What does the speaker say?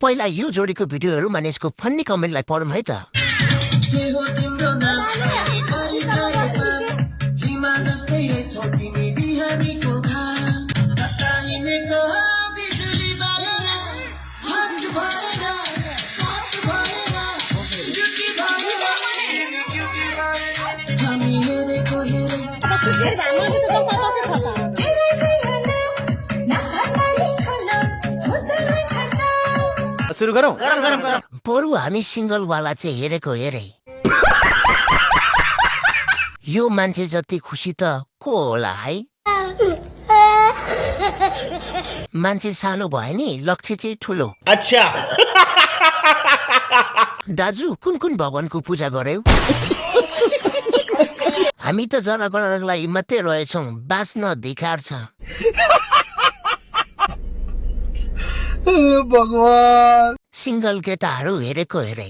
पहिला यो जोडीको भिडियोहरू मानिसको फन्नी कमेन्टलाई पढौँ है त सुरु गरौँ बरु हामी सिङ्गलवाला चाहिँ हेरेको हेरे यो मान्छे जति खुसी त को होला है मान्छे सानो भयो नि लक्ष्य चाहिँ ठुलो अच्छा दाजु कुन कुन भगवानको पूजा गर्यौ हामी त जनगणनालाई मात्रै रहेछौँ बाँच्न धिकार छ भगवान सिङ्गल केटाहरू हेरेको हेरे